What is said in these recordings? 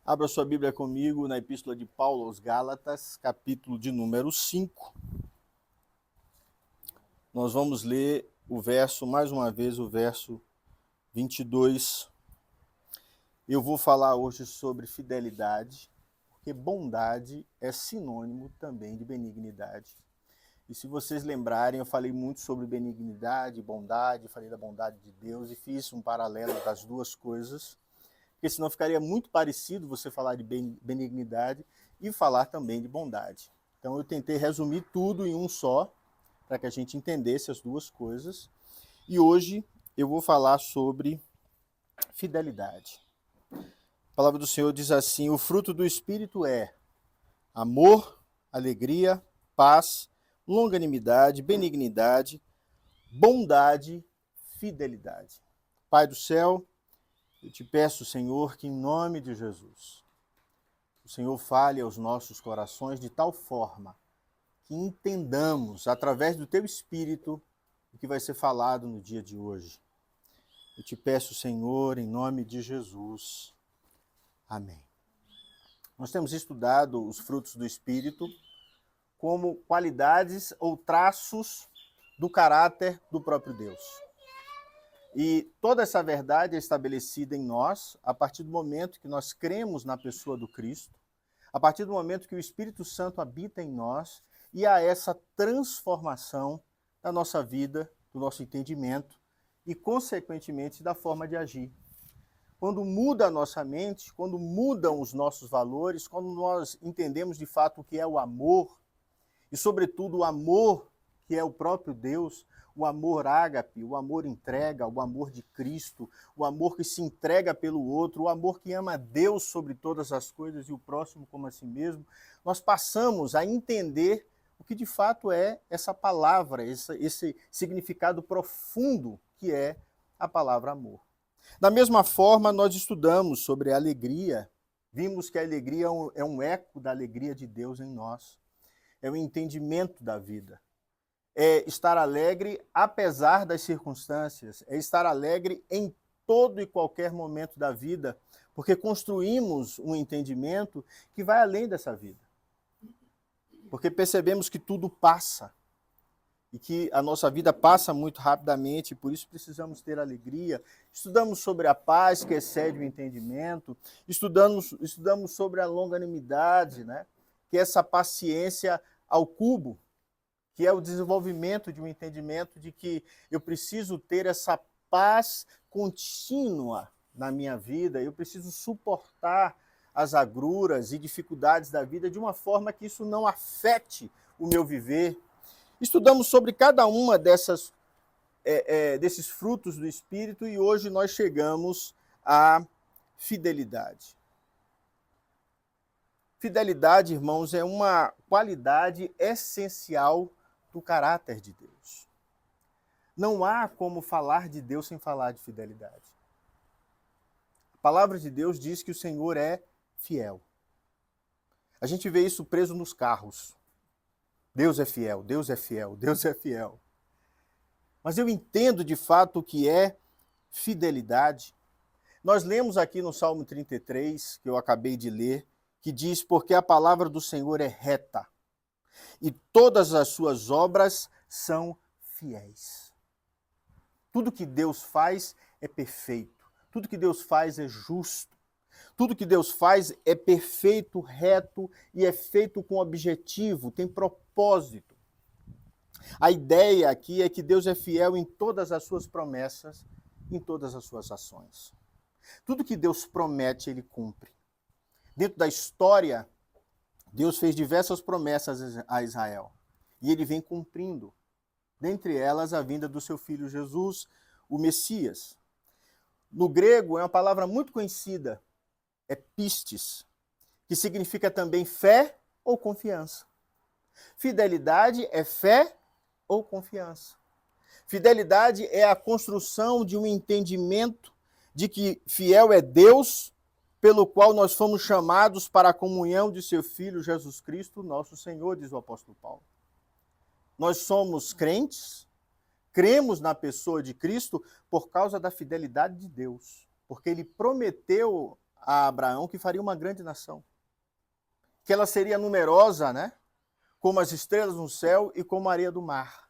Abra sua Bíblia comigo na Epístola de Paulo aos Gálatas, capítulo de número 5. Nós vamos ler o verso, mais uma vez, o verso 22. Eu vou falar hoje sobre fidelidade, porque bondade é sinônimo também de benignidade. E se vocês lembrarem, eu falei muito sobre benignidade, bondade, falei da bondade de Deus e fiz um paralelo das duas coisas, porque senão ficaria muito parecido você falar de benignidade e falar também de bondade. Então eu tentei resumir tudo em um só, para que a gente entendesse as duas coisas. E hoje eu vou falar sobre fidelidade. A palavra do Senhor diz assim: o fruto do Espírito é amor, alegria, paz, longanimidade, benignidade, bondade, fidelidade. Pai do céu, eu te peço, Senhor, que em nome de Jesus, o Senhor fale aos nossos corações de tal forma que entendamos, através do teu Espírito, o que vai ser falado no dia de hoje. Eu te peço, Senhor, em nome de Jesus. Amém. Nós temos estudado os frutos do Espírito como qualidades ou traços do caráter do próprio Deus. E toda essa verdade é estabelecida em nós a partir do momento que nós cremos na pessoa do Cristo, a partir do momento que o Espírito Santo habita em nós e há essa transformação da nossa vida, do nosso entendimento e, consequentemente, da forma de agir. Quando muda a nossa mente, quando mudam os nossos valores, quando nós entendemos de fato o que é o amor, e sobretudo o amor que é o próprio Deus, o amor ágape, o amor entrega, o amor de Cristo, o amor que se entrega pelo outro, o amor que ama a Deus sobre todas as coisas e o próximo como a si mesmo, nós passamos a entender o que de fato é essa palavra, esse significado profundo que é a palavra amor. Da mesma forma, nós estudamos sobre a alegria, vimos que a alegria é um eco da alegria de Deus em nós, é o entendimento da vida. É estar alegre apesar das circunstâncias, é estar alegre em todo e qualquer momento da vida, porque construímos um entendimento que vai além dessa vida. Porque percebemos que tudo passa e que a nossa vida passa muito rapidamente, e por isso precisamos ter alegria. Estudamos sobre a paz que excede o entendimento, estudamos sobre a longanimidade, né? Que é essa paciência ao cubo, que é o desenvolvimento de um entendimento de que eu preciso ter essa paz contínua na minha vida, eu preciso suportar as agruras e dificuldades da vida de uma forma que isso não afete o meu viver. Estudamos sobre cada uma desses frutos do Espírito e hoje nós chegamos à fidelidade. Fidelidade, irmãos, é uma qualidade essencial do caráter de Deus. Não há como falar de Deus sem falar de fidelidade. A palavra de Deus diz que o Senhor é fiel. A gente vê isso preso nos carros. Deus é fiel, Deus é fiel, Deus é fiel. Mas eu entendo de fato o que é fidelidade. Nós lemos aqui no Salmo 33, que eu acabei de ler, que diz: porque a palavra do Senhor é reta, e todas as suas obras são fiéis. Tudo que Deus faz é perfeito. Tudo que Deus faz é justo. Tudo que Deus faz é perfeito, reto e é feito com objetivo, tem propósito. A ideia aqui é que Deus é fiel em todas as suas promessas, em todas as suas ações. Tudo que Deus promete, Ele cumpre. Dentro da história, Deus fez diversas promessas a Israel e Ele vem cumprindo. Dentre elas, a vinda do seu Filho Jesus, o Messias. No grego, é uma palavra muito conhecida, é pistis, que significa também fé ou confiança. Fidelidade é fé ou confiança. Fidelidade é a construção de um entendimento de que fiel é Deus, pelo qual nós fomos chamados para a comunhão de seu Filho Jesus Cristo, nosso Senhor, diz o apóstolo Paulo. Nós somos crentes, cremos na pessoa de Cristo por causa da fidelidade de Deus, porque Ele prometeu a Abraão que faria uma grande nação. Que ela seria numerosa, né? Como as estrelas no céu e como a areia do mar.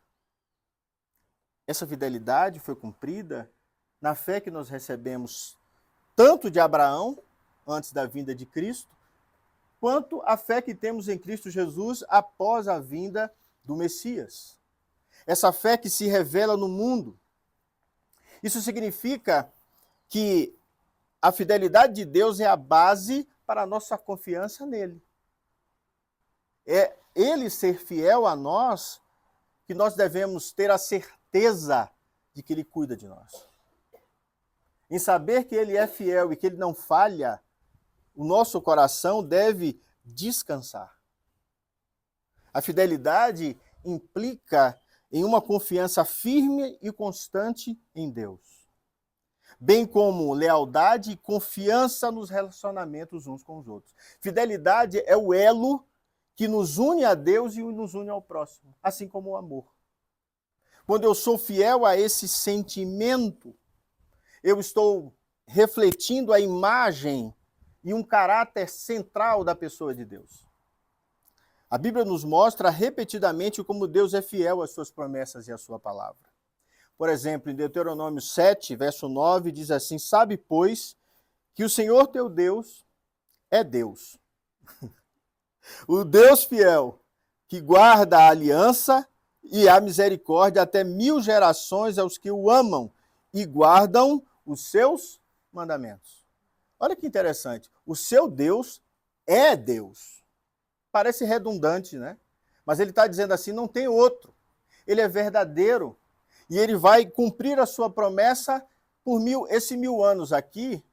Essa fidelidade foi cumprida na fé que nós recebemos tanto de Abraão, antes da vinda de Cristo, quanto a fé que temos em Cristo Jesus após a vinda do Messias. Essa fé que se revela no mundo. Isso significa que a fidelidade de Deus é a base para a nossa confiança nele. É ele ser fiel a nós que nós devemos ter a certeza de que ele cuida de nós. Em saber que ele é fiel e que ele não falha, o nosso coração deve descansar. A fidelidade implica em uma confiança firme e constante em Deus, bem como lealdade e confiança nos relacionamentos uns com os outros. Fidelidade é o elo que nos une a Deus e nos une ao próximo, assim como o amor. Quando eu sou fiel a esse sentimento, eu estou refletindo a imagem e um caráter central da pessoa de Deus. A Bíblia nos mostra repetidamente como Deus é fiel às suas promessas e à sua palavra. Por exemplo, em Deuteronômio 7, verso 9, diz assim: sabe, pois, que o Senhor teu Deus é Deus. O Deus fiel, que guarda a aliança e a misericórdia até 1000 gerações aos que o amam e guardam os seus mandamentos. Olha que interessante. O seu Deus é Deus. Parece redundante, né? Mas ele está dizendo assim, não tem outro. Ele é verdadeiro. E ele vai cumprir a sua promessa por 1000 anos aqui,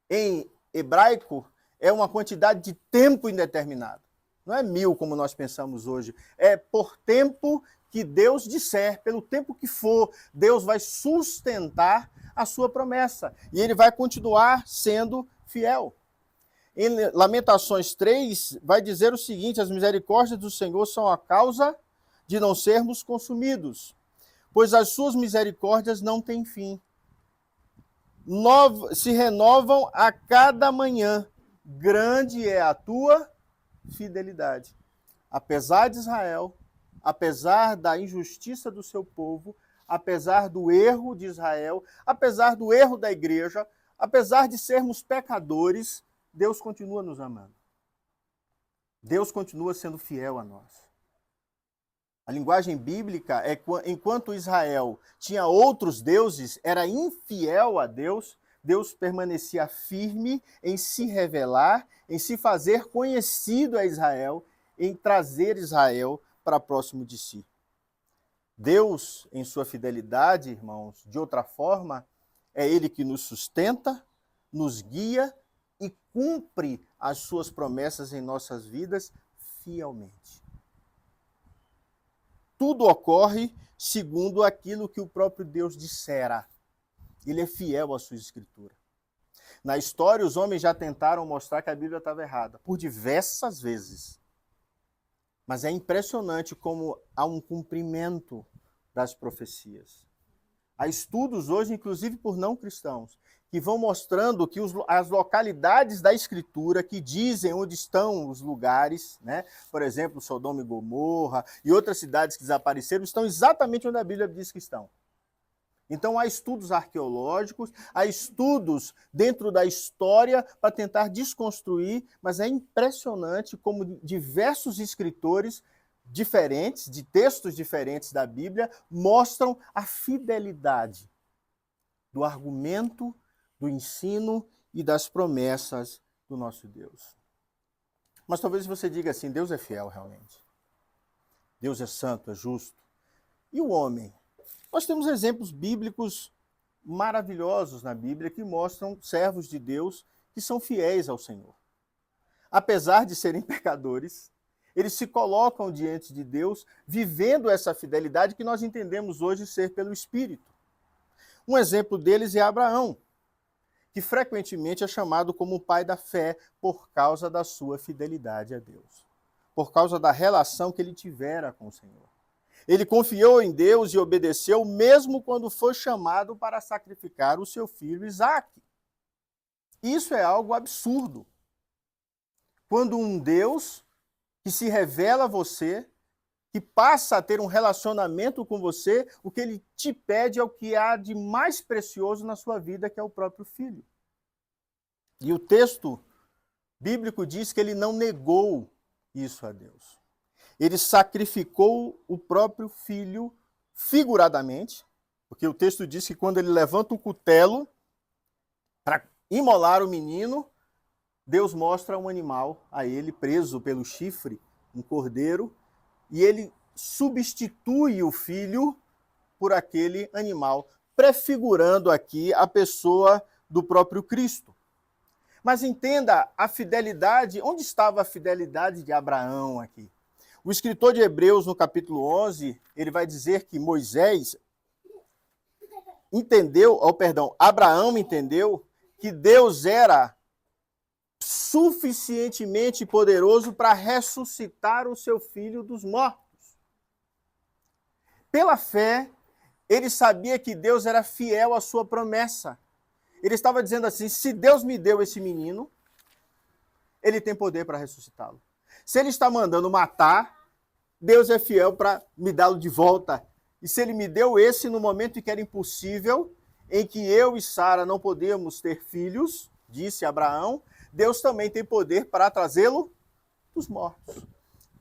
em hebraico, é uma quantidade de tempo indeterminado. Não é 1000 como nós pensamos hoje. É por tempo que Deus disser, pelo tempo que for, Deus vai sustentar a sua promessa. E ele vai continuar sendo fiel. Em Lamentações 3, vai dizer o seguinte: as misericórdias do Senhor são a causa de não sermos consumidos, pois as suas misericórdias não têm fim. Se renovam a cada manhã. Grande é a tua fidelidade. Apesar de Israel, apesar da injustiça do seu povo, apesar do erro de Israel, apesar do erro da igreja, apesar de sermos pecadores, Deus continua nos amando. Deus continua sendo fiel a nós. A linguagem bíblica é enquanto Israel tinha outros deuses, era infiel a Deus, Deus permanecia firme em se revelar, em se fazer conhecido a Israel, em trazer Israel para próximo de si. Deus, em sua fidelidade, irmãos, de outra forma, é ele que nos sustenta, nos guia e cumpre as suas promessas em nossas vidas fielmente. Tudo ocorre segundo aquilo que o próprio Deus dissera. Ele é fiel à sua escritura. Na história, os homens já tentaram mostrar que a Bíblia estava errada, por diversas vezes. Mas é impressionante como há um cumprimento das profecias. Há estudos hoje, inclusive por não cristãos, que vão mostrando que as localidades da Escritura que dizem onde estão os lugares, né? Por exemplo, Sodoma e Gomorra e outras cidades que desapareceram, estão exatamente onde a Bíblia diz que estão. Então há estudos arqueológicos, há estudos dentro da história para tentar desconstruir, mas é impressionante como diversos escritores diferentes, de textos diferentes da Bíblia, mostram a fidelidade do argumento, do ensino e das promessas do nosso Deus. Mas talvez você diga assim, Deus é fiel realmente. Deus é santo, é justo. E o homem? Nós temos exemplos bíblicos maravilhosos na Bíblia que mostram servos de Deus que são fiéis ao Senhor. Apesar de serem pecadores, eles se colocam diante de Deus vivendo essa fidelidade que nós entendemos hoje ser pelo Espírito. Um exemplo deles é Abraão, que frequentemente é chamado como o pai da fé por causa da sua fidelidade a Deus, por causa da relação que ele tivera com o Senhor. Ele confiou em Deus e obedeceu mesmo quando foi chamado para sacrificar o seu filho Isaque. Isso é algo absurdo. Quando um Deus que se revela a você, que passa a ter um relacionamento com você, o que ele te pede é o que há de mais precioso na sua vida, que é o próprio Filho. E o texto bíblico diz que ele não negou isso a Deus. Ele sacrificou o próprio Filho figuradamente, porque o texto diz que quando ele levanta o cutelo para imolar o menino, Deus mostra um animal a ele preso pelo chifre, um cordeiro, e ele substitui o filho por aquele animal, prefigurando aqui a pessoa do próprio Cristo. Mas entenda a fidelidade, onde estava a fidelidade de Abraão aqui? O escritor de Hebreus, no capítulo 11, ele vai dizer que Abraão entendeu que Deus era suficientemente poderoso para ressuscitar o seu filho dos mortos. Pela fé, ele sabia que Deus era fiel à sua promessa. Ele estava dizendo assim: se Deus me deu esse menino, ele tem poder para ressuscitá-lo. Se ele está mandando matar, Deus é fiel para me dá-lo de volta. E se ele me deu esse no momento em que era impossível, em que eu e Sara não podíamos ter filhos, disse Abraão, Deus também tem poder para trazê-lo dos mortos.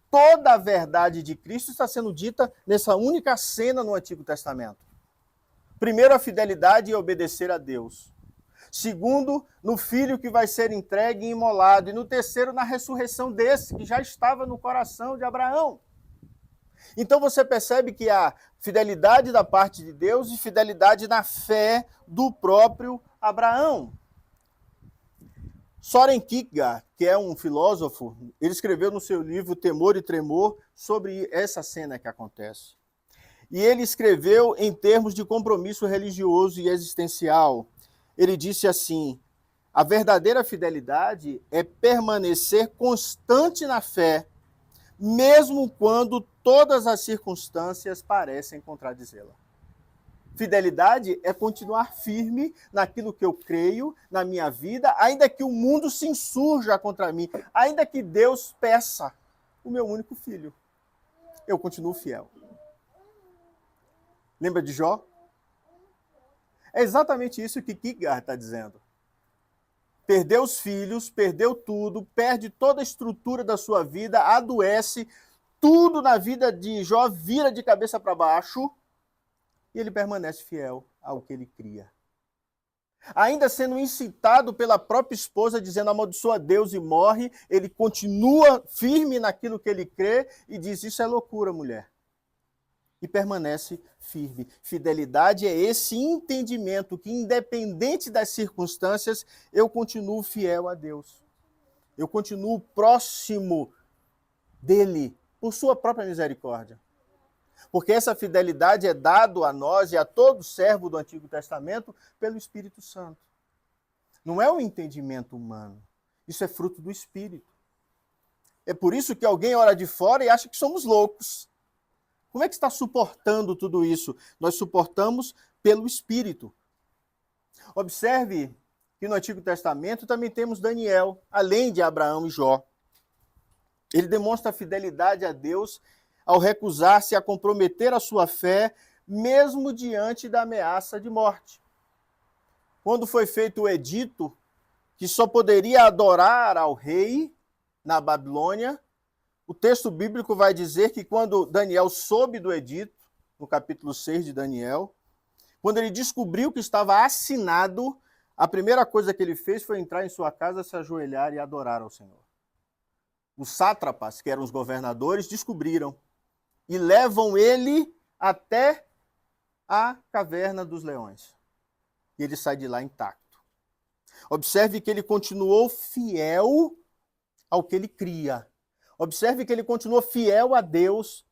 Toda a verdade de Cristo está sendo dita nessa única cena no Antigo Testamento. Primeiro, a fidelidade e obedecer a Deus. Segundo, no filho que vai ser entregue e imolado. E no terceiro, na ressurreição desse, que já estava no coração de Abraão. Então você percebe que há fidelidade da parte de Deus e fidelidade na fé do próprio Abraão. Soren Kierkegaard, que é um filósofo, ele escreveu no seu livro Temor e Tremor sobre essa cena que acontece. E ele escreveu em termos de compromisso religioso e existencial. Ele disse assim: a verdadeira fidelidade é permanecer constante na fé, mesmo quando todas as circunstâncias parecem contradizê-la. Fidelidade é continuar firme naquilo que eu creio, na minha vida, ainda que o mundo se insurja contra mim, ainda que Deus peça o meu único filho. Eu continuo fiel. Lembra de Jó? É exatamente isso que Kierkegaard está dizendo. Perdeu os filhos, perdeu tudo, perde toda a estrutura da sua vida, adoece, tudo na vida de Jó vira de cabeça para baixo, e ele permanece fiel ao que ele cria. Ainda sendo incitado pela própria esposa, dizendo amaldiçoa Deus e morre, ele continua firme naquilo que ele crê e diz: isso é loucura, mulher. E permanece firme. Fidelidade é esse entendimento que, independente das circunstâncias, eu continuo fiel a Deus. Eu continuo próximo dele, por sua própria misericórdia. Porque essa fidelidade é dada a nós e a todo servo do Antigo Testamento pelo Espírito Santo. Não é um entendimento humano. Isso é fruto do Espírito. É por isso que alguém olha de fora e acha que somos loucos. Como é que está suportando tudo isso? Nós suportamos pelo Espírito. Observe que no Antigo Testamento também temos Daniel, além de Abraão e Jó. Ele demonstra fidelidade a Deus ao recusar-se a comprometer a sua fé, mesmo diante da ameaça de morte. Quando foi feito o edito que só poderia adorar ao rei na Babilônia, o texto bíblico vai dizer que quando Daniel soube do edito, no capítulo 6 de Daniel, quando ele descobriu que estava assinado, a primeira coisa que ele fez foi entrar em sua casa, se ajoelhar e adorar ao Senhor. Os sátrapas, que eram os governadores, descobriram e levam ele até a caverna dos leões. E ele sai de lá intacto. Observe que ele continuou fiel ao que ele cria. Observe que ele continuou fiel a Deus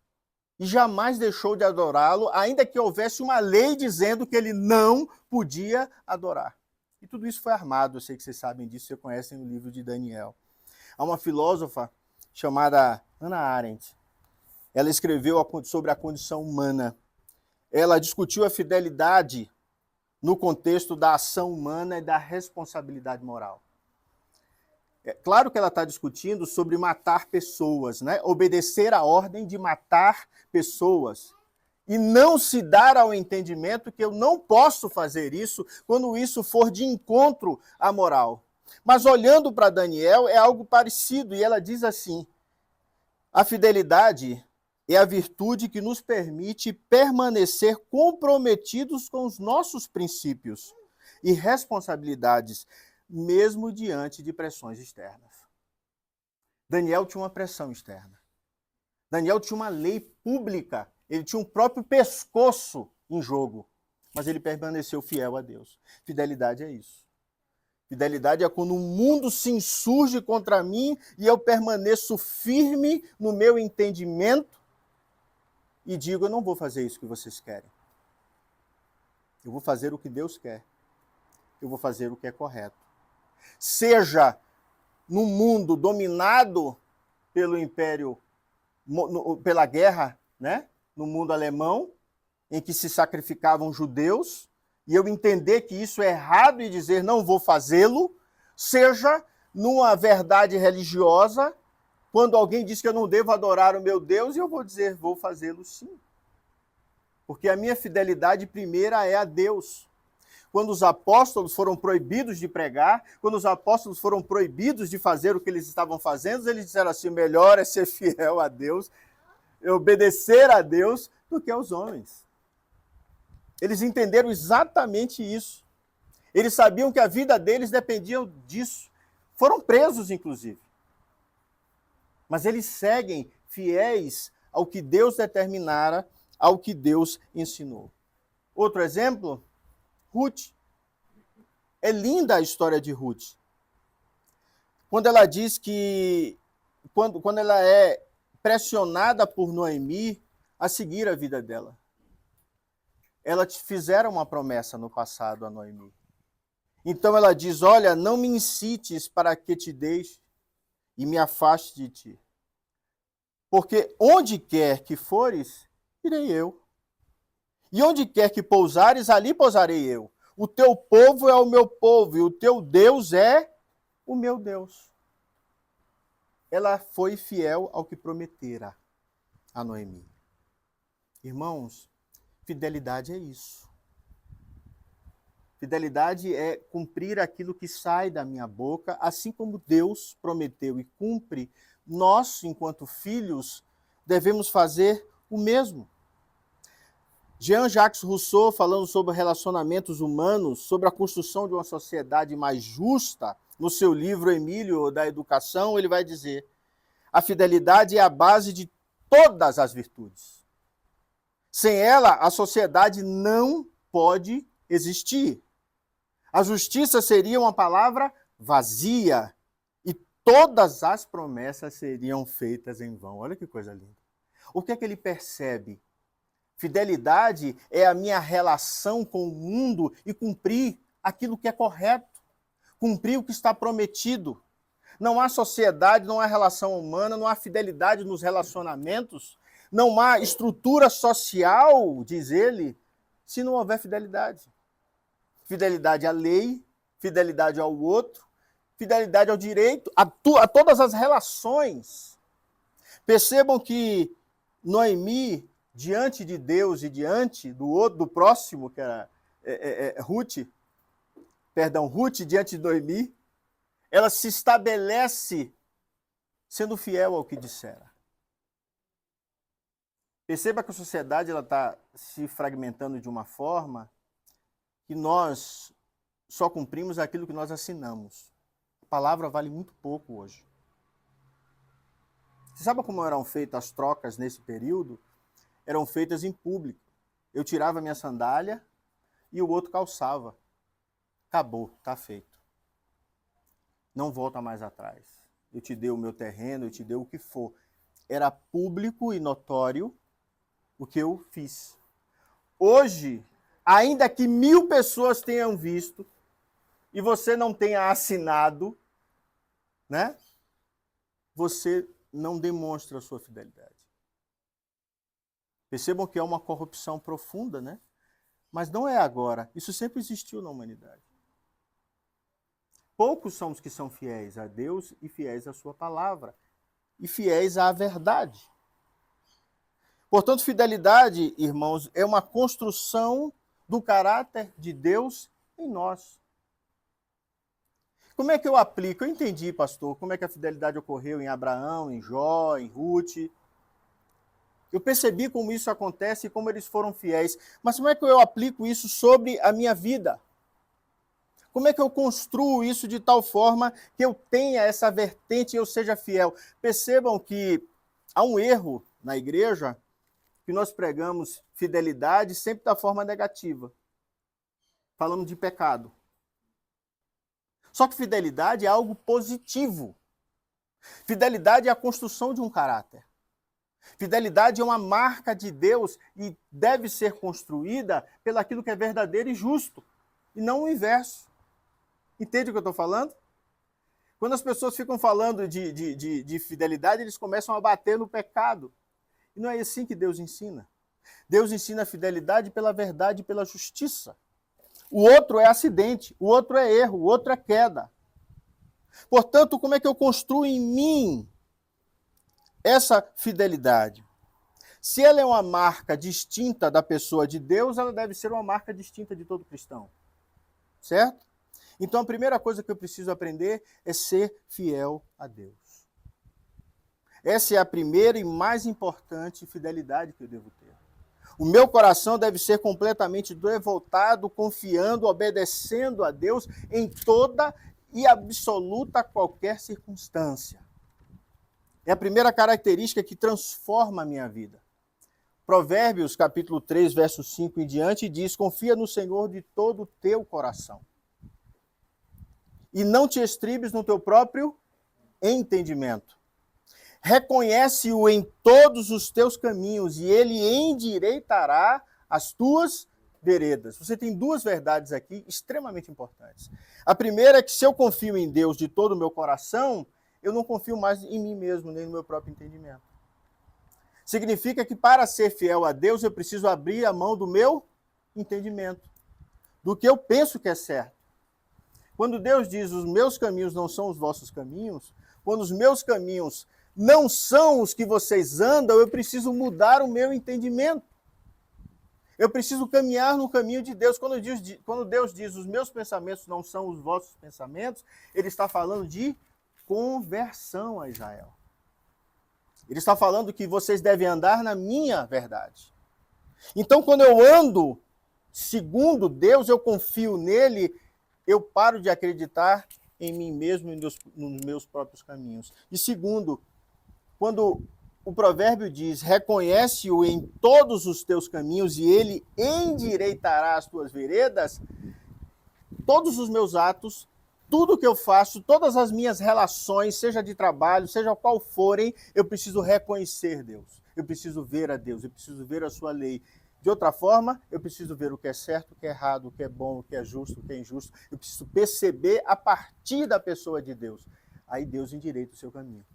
e jamais deixou de adorá-lo, ainda que houvesse uma lei dizendo que ele não podia adorar. E tudo isso foi armado, eu sei que vocês sabem disso, vocês conhecem o livro de Daniel. Há uma filósofa chamada Hannah Arendt. Ela escreveu sobre a condição humana. Ela discutiu a fidelidade no contexto da ação humana e da responsabilidade moral. É claro que ela está discutindo sobre matar pessoas, né? Obedecer a ordem de matar pessoas. E não se dar ao entendimento que eu não posso fazer isso quando isso for de encontro à moral. Mas olhando para Daniel, é algo parecido, e ela diz assim: a fidelidade é a virtude que nos permite permanecer comprometidos com os nossos princípios e responsabilidades, mesmo diante de pressões externas. Daniel tinha uma pressão externa. Daniel tinha uma lei pública, ele tinha um próprio pescoço em jogo, mas ele permaneceu fiel a Deus. Fidelidade é isso. Fidelidade é quando o mundo se insurge contra mim e eu permaneço firme no meu entendimento e digo, eu não vou fazer isso que vocês querem. Eu vou fazer o que Deus quer. Eu vou fazer o que é correto. Seja no mundo dominado pelo império, pela guerra, né? No mundo alemão, em que se sacrificavam judeus, e eu entender que isso é errado e dizer não vou fazê-lo, seja numa verdade religiosa, quando alguém diz que eu não devo adorar o meu Deus, e eu vou dizer vou fazê-lo sim. Porque a minha fidelidade primeira é a Deus. Quando os apóstolos foram proibidos de pregar, quando os apóstolos foram proibidos de fazer o que eles estavam fazendo, eles disseram assim, melhor é ser fiel a Deus, obedecer a Deus, do que aos homens. Eles entenderam exatamente isso. Eles sabiam que a vida deles dependia disso. Foram presos, inclusive. Mas eles seguem fiéis ao que Deus determinara, ao que Deus ensinou. Outro exemplo, Ruth. É linda a história de Ruth. Quando ela diz que, quando ela é pressionada por Noemi a seguir a vida dela. Elas fizeram uma promessa no passado a Noemi. Então ela diz, olha, não me incites para que te deixe e me afaste de ti. Porque onde quer que fores, irei eu. E onde quer que pousares, ali pousarei eu. O teu povo é o meu povo, e o teu Deus é o meu Deus. Ela foi fiel ao que prometera a Noemi. Irmãos, fidelidade é isso. Fidelidade é cumprir aquilo que sai da minha boca, assim como Deus prometeu e cumpre. Nós, enquanto filhos, devemos fazer o mesmo. Jean-Jacques Rousseau, falando sobre relacionamentos humanos, sobre a construção de uma sociedade mais justa, no seu livro Emílio da Educação, ele vai dizer: a fidelidade é a base de todas as virtudes. Sem ela, a sociedade não pode existir. A justiça seria uma palavra vazia e todas as promessas seriam feitas em vão. Olha que coisa linda. O que é que ele percebe? Fidelidade é a minha relação com o mundo e cumprir aquilo que é correto, cumprir o que está prometido. Não há sociedade, não há relação humana, não há fidelidade nos relacionamentos, não há estrutura social, diz ele, se não houver fidelidade. Fidelidade à lei, fidelidade ao outro, fidelidade ao direito, a todas as relações. Percebam que Noemi, diante de Deus e diante do outro, do próximo, que era Ruth, diante de Noemi, ela se estabelece sendo fiel ao que dissera. Perceba que a sociedade está se fragmentando de uma forma que nós só cumprimos aquilo que nós assinamos. A palavra vale muito pouco hoje. Você sabe como eram feitas as trocas nesse período? Eram feitas em público. Eu tirava minha sandália e o outro calçava. Acabou, está feito. Não volta mais atrás. Eu te dei o meu terreno, eu te dei o que for. Era público e notório o que eu fiz. Hoje, ainda que 1000 pessoas tenham visto e você não tenha assinado, né? Você não demonstra a sua fidelidade. Percebam que é uma corrupção profunda, né? Mas não é agora. Isso sempre existiu na humanidade. Poucos são os que são fiéis a Deus e fiéis à sua palavra. E fiéis à verdade. Portanto, fidelidade, irmãos, é uma construção do caráter de Deus em nós. Como é que eu aplico? Eu entendi, pastor, como é que a fidelidade ocorreu em Abraão, em Jó, em Ruth. Eu percebi como isso acontece e como eles foram fiéis. Mas como é que eu aplico isso sobre a minha vida? Como é que eu construo isso de tal forma que eu tenha essa vertente e eu seja fiel? Percebam que há um erro na igreja que nós pregamos fidelidade sempre da forma negativa. Falamos de pecado. Só que fidelidade é algo positivo. Fidelidade é a construção de um caráter. Fidelidade é uma marca de Deus e deve ser construída pelo aquilo que é verdadeiro e justo, e não o inverso. Entende o que eu estou falando? Quando as pessoas ficam falando de fidelidade, eles começam a bater no pecado. E não é assim que Deus ensina. Deus ensina a fidelidade pela verdade e pela justiça. O outro é acidente, o outro é erro, o outro é queda. Portanto, como é que eu construo em mim essa fidelidade? Se ela é uma marca distinta da pessoa de Deus, ela deve ser uma marca distinta de todo cristão. Certo? Então, a primeira coisa que eu preciso aprender é ser fiel a Deus. Essa é a primeira e mais importante fidelidade que eu devo ter. O meu coração deve ser completamente devoltado, confiando, obedecendo a Deus em toda e absoluta qualquer circunstância. É a primeira característica que transforma a minha vida. Provérbios, capítulo 3, verso 5 em diante, diz: confia no Senhor de todo o teu coração. E não te estribes no teu próprio entendimento. Reconhece-o em todos os teus caminhos, e ele endireitará as tuas veredas. Você tem duas verdades aqui extremamente importantes. A primeira é que se eu confio em Deus de todo o meu coração, eu não confio mais em mim mesmo, nem no meu próprio entendimento. Significa que para ser fiel a Deus, eu preciso abrir a mão do meu entendimento, do que eu penso que é certo. Quando Deus diz, os meus caminhos não são os vossos caminhos, quando os meus caminhos não são os que vocês andam, eu preciso mudar o meu entendimento. Eu preciso caminhar no caminho de Deus. Quando Deus diz, os meus pensamentos não são os vossos pensamentos, ele está falando de conversão a Israel. Ele está falando que vocês devem andar na minha verdade. Então, quando eu ando segundo Deus, eu confio nele, eu paro de acreditar em mim mesmo e nos meus próprios caminhos. E segundo, quando o provérbio diz, reconhece-o em todos os teus caminhos e ele endireitará as tuas veredas, todos os meus atos, tudo que eu faço, todas as minhas relações, seja de trabalho, seja qual forem, eu preciso reconhecer Deus. Eu preciso ver a Deus, eu preciso ver a sua lei. De outra forma, eu preciso ver o que é certo, o que é errado, o que é bom, o que é justo, o que é injusto. Eu preciso perceber a partir da pessoa de Deus. Aí Deus endireita o seu caminho.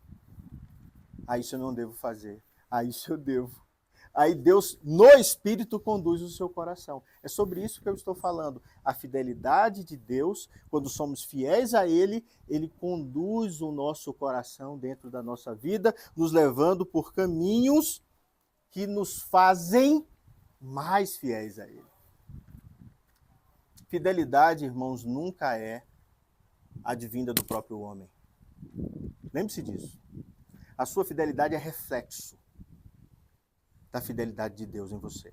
Aí isso eu não devo fazer. Aí isso eu devo. Aí Deus, no Espírito, conduz o seu coração. É sobre isso que eu estou falando. A fidelidade de Deus, quando somos fiéis a Ele, Ele conduz o nosso coração dentro da nossa vida, nos levando por caminhos que nos fazem mais fiéis a Ele. Fidelidade, irmãos, nunca é advinda do próprio homem. Lembre-se disso. A sua fidelidade é reflexo da fidelidade de Deus em você.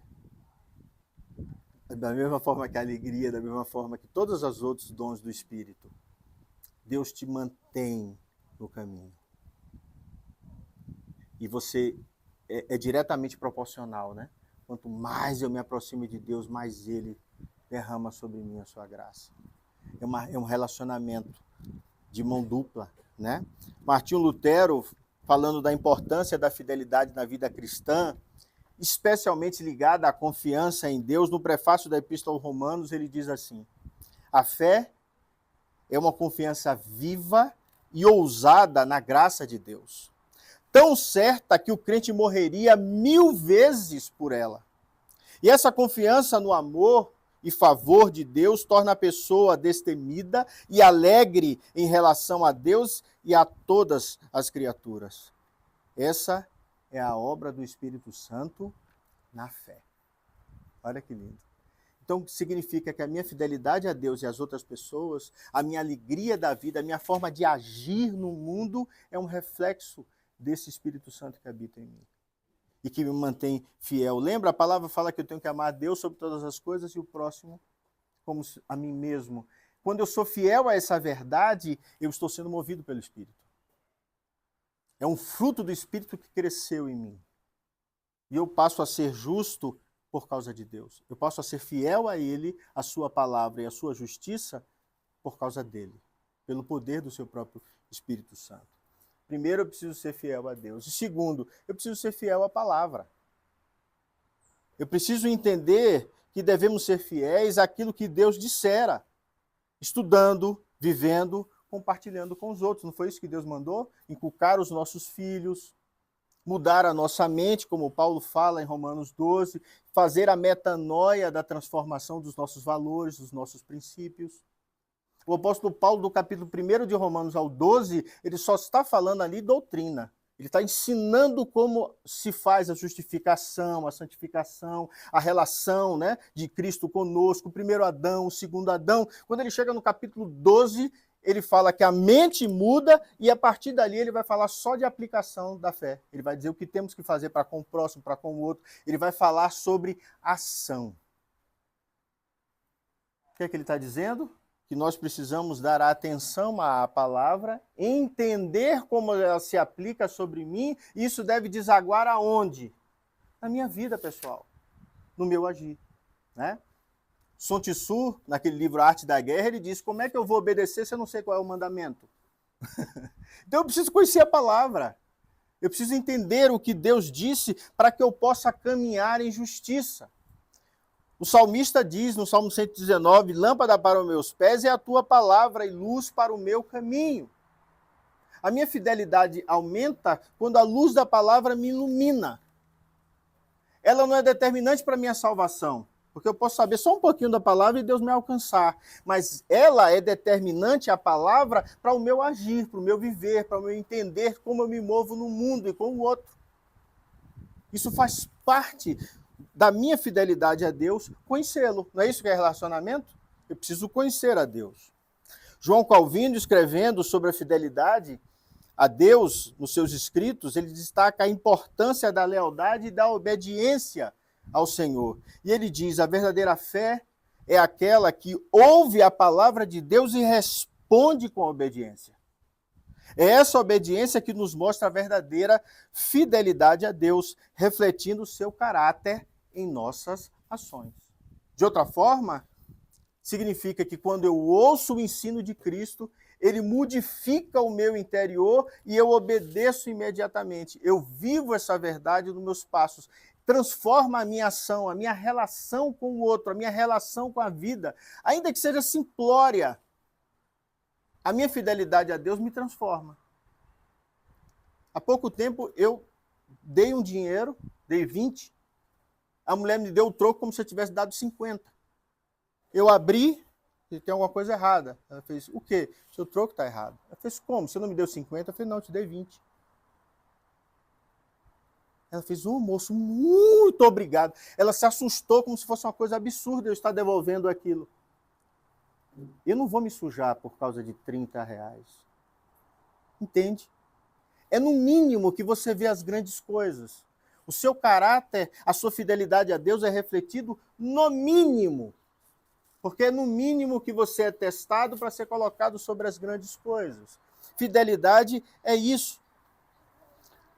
Da mesma forma que a alegria, da mesma forma que todos os outros dons do Espírito, Deus te mantém no caminho. E você é diretamente proporcional, né? Quanto mais eu me aproximo de Deus, mais Ele derrama sobre mim a sua graça. É um relacionamento de mão dupla, né? Martinho Lutero, falando da importância da fidelidade na vida cristã, especialmente ligada à confiança em Deus, no prefácio da Epístola aos Romanos, ele diz assim: a fé é uma confiança viva e ousada na graça de Deus, tão certa que o crente morreria 1000 vezes por ela. E essa confiança no amor e favor de Deus torna a pessoa destemida e alegre em relação a Deus e a todas as criaturas. Essa é a obra do Espírito Santo na fé. Olha que lindo. Então, significa que a minha fidelidade a Deus e às outras pessoas, a minha alegria da vida, a minha forma de agir no mundo é um reflexo desse Espírito Santo que habita em mim e que me mantém fiel. Lembra? A palavra fala que eu tenho que amar a Deus sobre todas as coisas e o próximo como a mim mesmo. Quando eu sou fiel a essa verdade, eu estou sendo movido pelo Espírito. É um fruto do Espírito que cresceu em mim. E eu passo a ser justo por causa de Deus. Eu passo a ser fiel a Ele, a sua palavra e a sua justiça por causa dele, pelo poder do seu próprio Espírito Santo. Primeiro, eu preciso ser fiel a Deus. E segundo, eu preciso ser fiel à palavra. Eu preciso entender que devemos ser fiéis àquilo que Deus dissera, estudando, vivendo, compartilhando com os outros. Não foi isso que Deus mandou? Inculcar os nossos filhos, mudar a nossa mente, como Paulo fala em Romanos 12, fazer a metanoia da transformação dos nossos valores, dos nossos princípios. O apóstolo Paulo, do capítulo 1 de Romanos ao 12, ele só está falando ali doutrina. Ele está ensinando como se faz a justificação, a santificação, a relação, né, de Cristo conosco, o primeiro Adão, o segundo Adão. Quando ele chega no capítulo 12, ele fala que a mente muda e a partir dali ele vai falar só de aplicação da fé. Ele vai dizer o que temos que fazer para com o próximo, para com o outro. Ele vai falar sobre ação. O que é que ele está dizendo? Que nós precisamos dar atenção à palavra, entender como ela se aplica sobre mim, e isso deve desaguar aonde? Na minha vida, pessoal, no meu agir, né? Sun Tzu, naquele livro Arte da Guerra, ele diz, como é que eu vou obedecer se eu não sei qual é o mandamento? Então eu preciso conhecer a palavra, eu preciso entender o que Deus disse para que eu possa caminhar em justiça. O salmista diz no Salmo 119, lâmpada para os meus pés é a tua palavra e luz para o meu caminho. A minha fidelidade aumenta quando a luz da palavra me ilumina. Ela não é determinante para a minha salvação, porque eu posso saber só um pouquinho da palavra e Deus me alcançar. Mas ela é determinante, a palavra, para o meu agir, para o meu viver, para o meu entender como eu me movo no mundo e com o outro. Isso faz parte da minha fidelidade a Deus, conhecê-lo. Não é isso que é relacionamento? Eu preciso conhecer a Deus. João Calvino, escrevendo sobre a fidelidade a Deus nos seus escritos, ele destaca a importância da lealdade e da obediência ao Senhor. E ele diz, a verdadeira fé é aquela que ouve a palavra de Deus e responde com obediência. É essa obediência que nos mostra a verdadeira fidelidade a Deus, refletindo o seu caráter em nossas ações. De outra forma, significa que quando eu ouço o ensino de Cristo, ele modifica o meu interior e eu obedeço imediatamente. Eu vivo essa verdade nos meus passos. Transforma a minha ação, a minha relação com o outro, a minha relação com a vida, ainda que seja simplória. A minha fidelidade a Deus me transforma. Há pouco tempo eu dei um dinheiro, dei 20, a mulher me deu o troco como se eu tivesse dado 50. Eu abri e tem alguma coisa errada. Ela fez, o quê? Seu troco está errado. Ela fez, como? Você não me deu 50? Eu falei, não, eu te dei 20. Ela fez, moço, muito obrigado. Ela se assustou como se fosse uma coisa absurda eu estar devolvendo aquilo. Eu não vou me sujar por causa de 30 reais. Entende? É no mínimo que você vê as grandes coisas. O seu caráter, a sua fidelidade a Deus é refletido no mínimo. Porque é no mínimo que você é testado para ser colocado sobre as grandes coisas. Fidelidade é isso.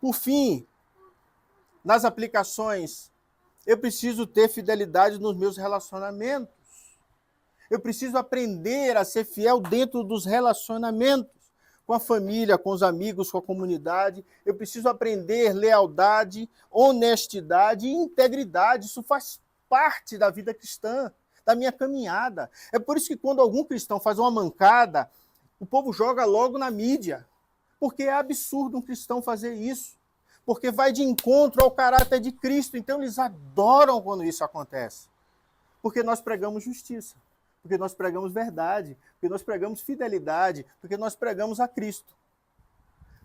Por fim, nas aplicações, eu preciso ter fidelidade nos meus relacionamentos. Eu preciso aprender a ser fiel dentro dos relacionamentos, com a família, com os amigos, com a comunidade. Eu preciso aprender lealdade, honestidade e integridade. Isso faz parte da vida cristã, da minha caminhada. É por isso que quando algum cristão faz uma mancada, o povo joga logo na mídia, porque é absurdo um cristão fazer isso. porque vai de encontro ao caráter de Cristo. Então eles adoram quando isso acontece. Porque nós pregamos justiça, porque nós pregamos verdade, porque nós pregamos fidelidade, porque nós pregamos a Cristo.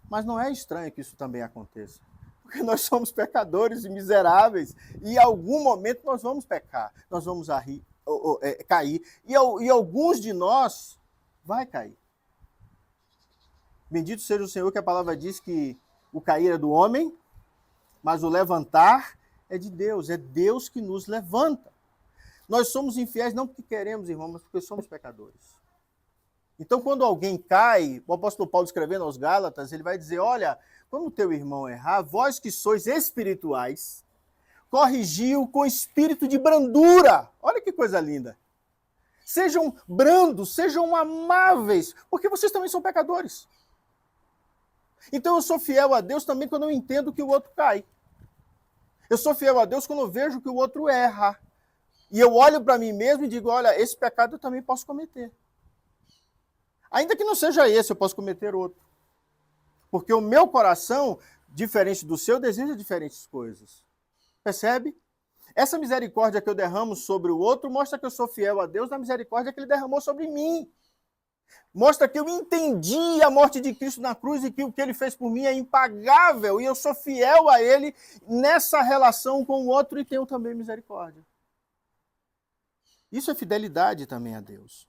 Mas não é estranho que isso também aconteça. Porque nós somos pecadores e miseráveis, e em algum momento nós vamos pecar, nós vamos cair, e alguns de nós vai cair. Bendito seja o Senhor, que a palavra diz que o cair é do homem, mas o levantar é de Deus, é Deus que nos levanta. Nós somos infiéis não porque queremos, irmão, mas porque somos pecadores. Então, quando alguém cai, o apóstolo Paulo escrevendo aos Gálatas, ele vai dizer, olha, quando o teu irmão errar, vós que sois espirituais, corrigiu com espírito de brandura. Olha que coisa linda. Sejam brandos, sejam amáveis, porque vocês também são pecadores. Então eu sou fiel a Deus também quando eu entendo que o outro cai. Eu sou fiel a Deus quando eu vejo que o outro erra. E eu olho para mim mesmo e digo, olha, esse pecado eu também posso cometer. Ainda que não seja esse, eu posso cometer outro. Porque o meu coração, diferente do seu, deseja diferentes coisas. Percebe? Essa misericórdia que eu derramo sobre o outro mostra que eu sou fiel a Deus na misericórdia que ele derramou sobre mim. Mostra que eu entendi a morte de Cristo na cruz e que o que ele fez por mim é impagável e eu sou fiel a ele nessa relação com o outro e tenho também misericórdia. Isso é fidelidade também a Deus.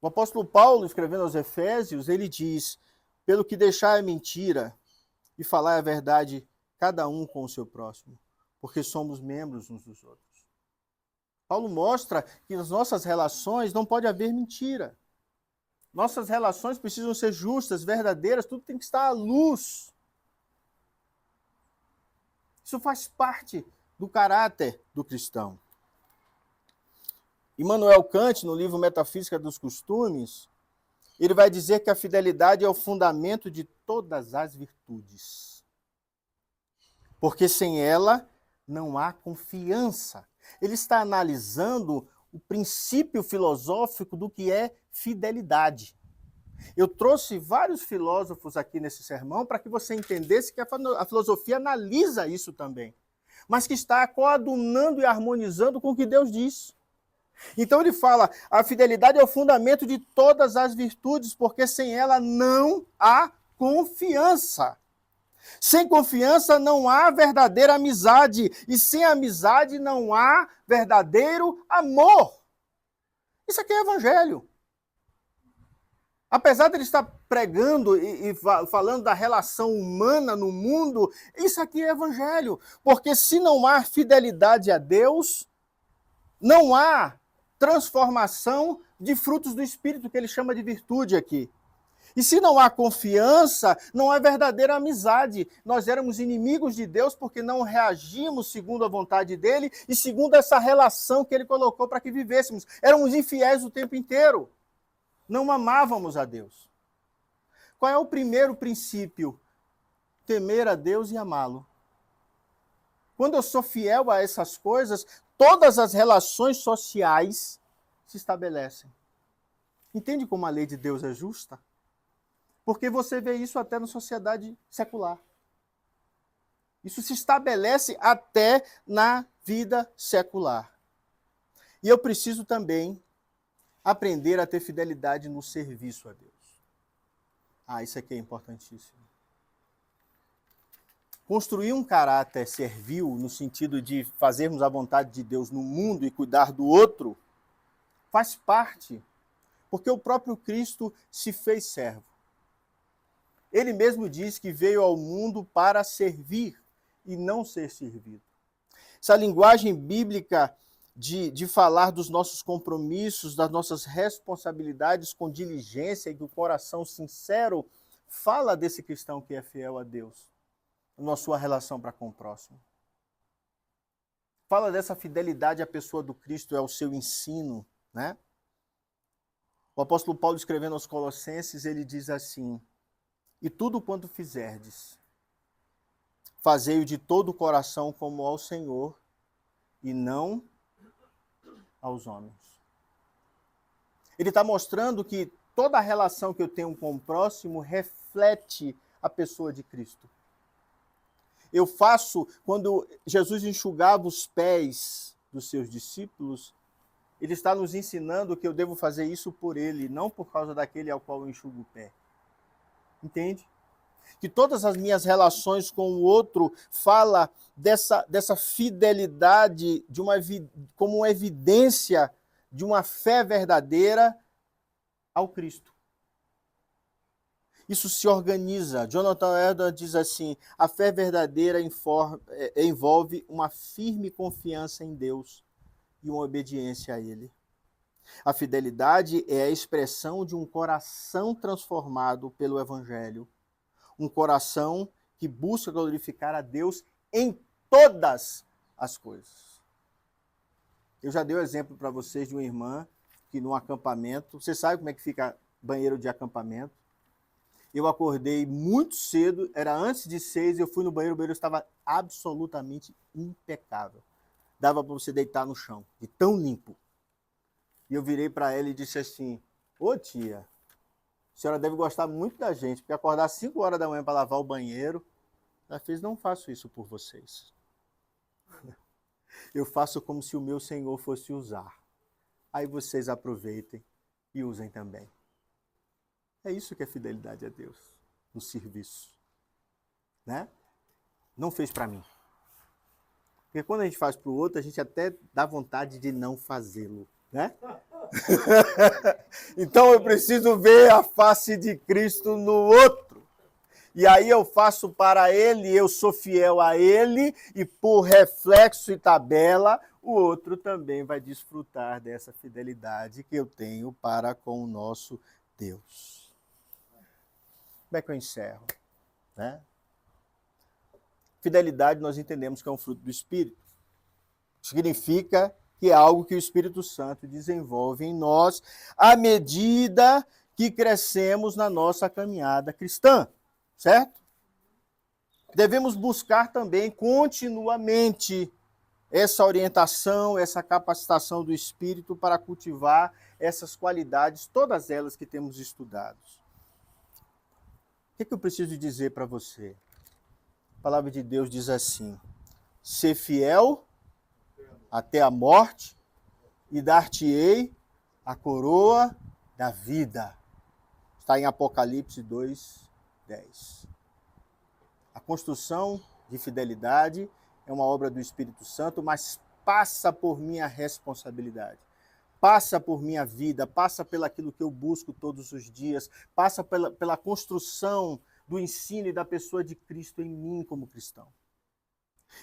O apóstolo Paulo, escrevendo aos Efésios, ele diz, pelo que deixar a mentira e falar a verdade, cada um com o seu próximo, porque somos membros uns dos outros. Paulo mostra que nas nossas relações não pode haver mentira. Nossas relações precisam ser justas, verdadeiras, tudo tem que estar à luz. Isso faz parte do caráter do cristão. Immanuel Kant, no livro Metafísica dos Costumes, ele vai dizer que a fidelidade é o fundamento de todas as virtudes. Porque sem ela não há confiança. Ele está analisando o princípio filosófico do que é fidelidade. Eu trouxe vários filósofos aqui nesse sermão para que você entendesse que a filosofia analisa isso também, mas que está coadunando e harmonizando com o que Deus diz. Então ele fala, a fidelidade é o fundamento de todas as virtudes, porque sem ela não há confiança. Sem confiança não há verdadeira amizade, e sem amizade não há verdadeiro amor. Isso aqui é evangelho. Apesar de ele estar pregando e falando da relação humana no mundo, isso aqui é evangelho. Porque se não há fidelidade a Deus, não há transformação de frutos do Espírito, que ele chama de virtude aqui. E se não há confiança, não há verdadeira amizade. Nós éramos inimigos de Deus porque não reagimos segundo a vontade dele e segundo essa relação que ele colocou para que vivêssemos. Éramos infiéis o tempo inteiro. Não amávamos a Deus. Qual é o primeiro princípio? Temer a Deus e amá-lo. Quando eu sou fiel a essas coisas, todas as relações sociais se estabelecem. Entende como a lei de Deus é justa? Porque você vê isso até na sociedade secular. Isso se estabelece até na vida secular. E eu preciso também aprender a ter fidelidade no serviço a Deus. Isso aqui é importantíssimo. Construir um caráter servil, no sentido de fazermos a vontade de Deus no mundo e cuidar do outro, faz parte, porque o próprio Cristo se fez servo. Ele mesmo diz que veio ao mundo para servir e não ser servido. Essa linguagem bíblica de falar dos nossos compromissos, das nossas responsabilidades com diligência e do coração sincero, fala desse cristão que é fiel a Deus, na sua relação para com o próximo. Fala dessa fidelidade à pessoa do Cristo, ao seu ensino, né? O apóstolo Paulo, escrevendo aos Colossenses, ele diz assim, e tudo quanto fizerdes, fazei-o de todo o coração como ao Senhor e não aos homens. Ele está mostrando que toda a relação que eu tenho com o próximo reflete a pessoa de Cristo. eu faço, quando Jesus enxugava os pés dos seus discípulos, ele está nos ensinando que eu devo fazer isso por ele, não por causa daquele ao qual eu enxugo o pé. Entende? Que todas as minhas relações com o outro fala dessa fidelidade como uma evidência de uma fé verdadeira ao Cristo. Isso se organiza. Jonathan Edwards diz assim: a fé verdadeira envolve uma firme confiança em Deus e uma obediência a Ele. A fidelidade é a expressão de um coração transformado pelo Evangelho. Um coração que busca glorificar a Deus em todas as coisas. Eu já dei o exemplo para vocês de uma irmã que num acampamento, você sabe como é que fica banheiro de acampamento? Eu acordei muito cedo, era antes de 6, eu fui no banheiro, o banheiro estava absolutamente impecável. Dava para você deitar no chão, de tão limpo. E eu virei para ela e disse assim: ô tia, a senhora deve gostar muito da gente, porque acordar às 5 horas da manhã para lavar o banheiro. Ela fez: não faço isso por vocês. Eu faço como se o meu Senhor fosse usar. Aí vocês aproveitem e usem também. É isso que é fidelidade a Deus, no serviço. Né? Não fez para mim. Porque quando a gente faz para o outro, a gente até dá vontade de não fazê-lo. Né? Então eu preciso ver a face de Cristo no outro. E aí eu faço para ele, eu sou fiel a ele, e por reflexo e tabela, o outro também vai desfrutar dessa fidelidade que eu tenho para com o nosso Deus. Como é que eu encerro? Né? Fidelidade nós entendemos que é um fruto do Espírito. Significa que é algo que o Espírito Santo desenvolve em nós à medida que crescemos na nossa caminhada cristã, certo? Devemos buscar também continuamente essa orientação, essa capacitação do Espírito para cultivar essas qualidades, todas elas que temos estudado. O que eu preciso dizer para você? A palavra de Deus diz assim: ser fiel até a morte, e dar-te-ei a coroa da vida. Está em Apocalipse 2:10. A construção de fidelidade é uma obra do Espírito Santo, mas passa por minha responsabilidade. Passa por minha vida, passa pelaquilo que eu busco todos os dias, passa pela construção do ensino e da pessoa de Cristo em mim como cristão.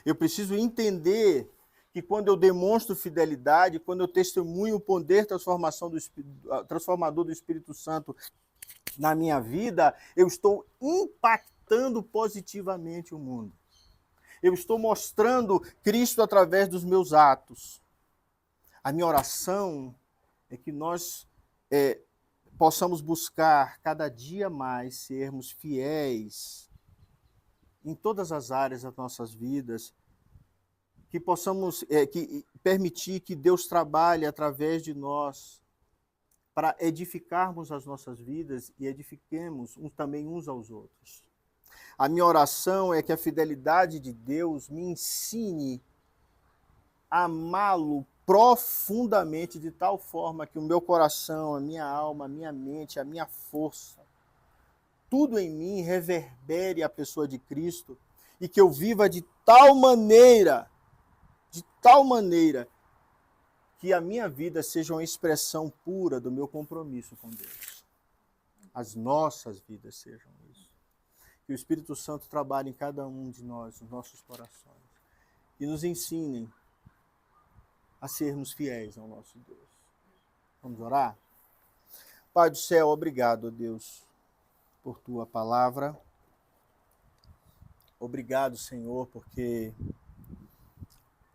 Eu preciso entender que quando eu demonstro fidelidade, quando eu testemunho o poder transformador do Espírito Santo na minha vida, eu estou impactando positivamente o mundo. Eu estou mostrando Cristo através dos meus atos. A minha oração é que nós possamos buscar cada dia mais sermos fiéis em todas as áreas das nossas vidas, que possamos permitir que Deus trabalhe através de nós para edificarmos as nossas vidas e edifiquemos também uns aos outros. A minha oração é que a fidelidade de Deus me ensine a amá-lo profundamente, de tal forma que o meu coração, a minha alma, a minha mente, a minha força, tudo em mim reverbere a pessoa de Cristo e que eu viva de tal maneira que a minha vida seja uma expressão pura do meu compromisso com Deus. As nossas vidas sejam isso. Que o Espírito Santo trabalhe em cada um de nós, nos nossos corações, e nos ensine a sermos fiéis ao nosso Deus. Vamos orar? Pai do céu, obrigado, Deus, por tua palavra. Obrigado, Senhor, porque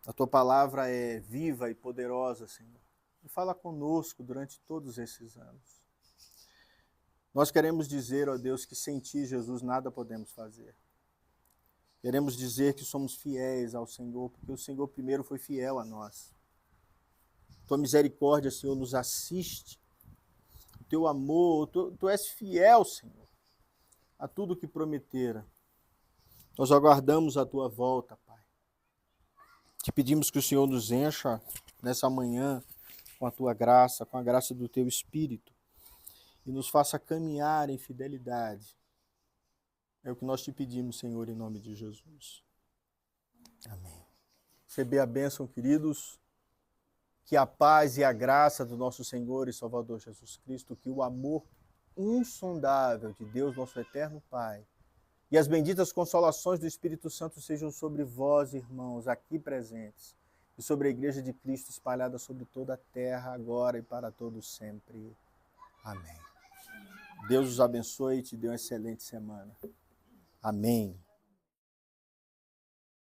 a tua palavra é viva e poderosa, Senhor. E fala conosco durante todos esses anos. Nós queremos dizer, ó Deus, que sem ti, Jesus, nada podemos fazer. Queremos dizer que somos fiéis ao Senhor, porque o Senhor primeiro foi fiel a nós. Tua misericórdia, Senhor, nos assiste. O teu amor, tu és fiel, Senhor, a tudo que prometera. Nós aguardamos a tua volta, Pai. Te pedimos que o Senhor nos encha nessa manhã com a tua graça, com a graça do teu Espírito, e nos faça caminhar em fidelidade. É o que nós te pedimos, Senhor, em nome de Jesus. Amém. Receber a bênção, queridos, que a paz e a graça do nosso Senhor e Salvador Jesus Cristo, que o amor insondável de Deus, nosso eterno Pai, e as benditas consolações do Espírito Santo sejam sobre vós, irmãos, aqui presentes, e sobre a Igreja de Cristo espalhada sobre toda a terra, agora e para todos sempre. Amém. Deus os abençoe e te dê uma excelente semana. Amém.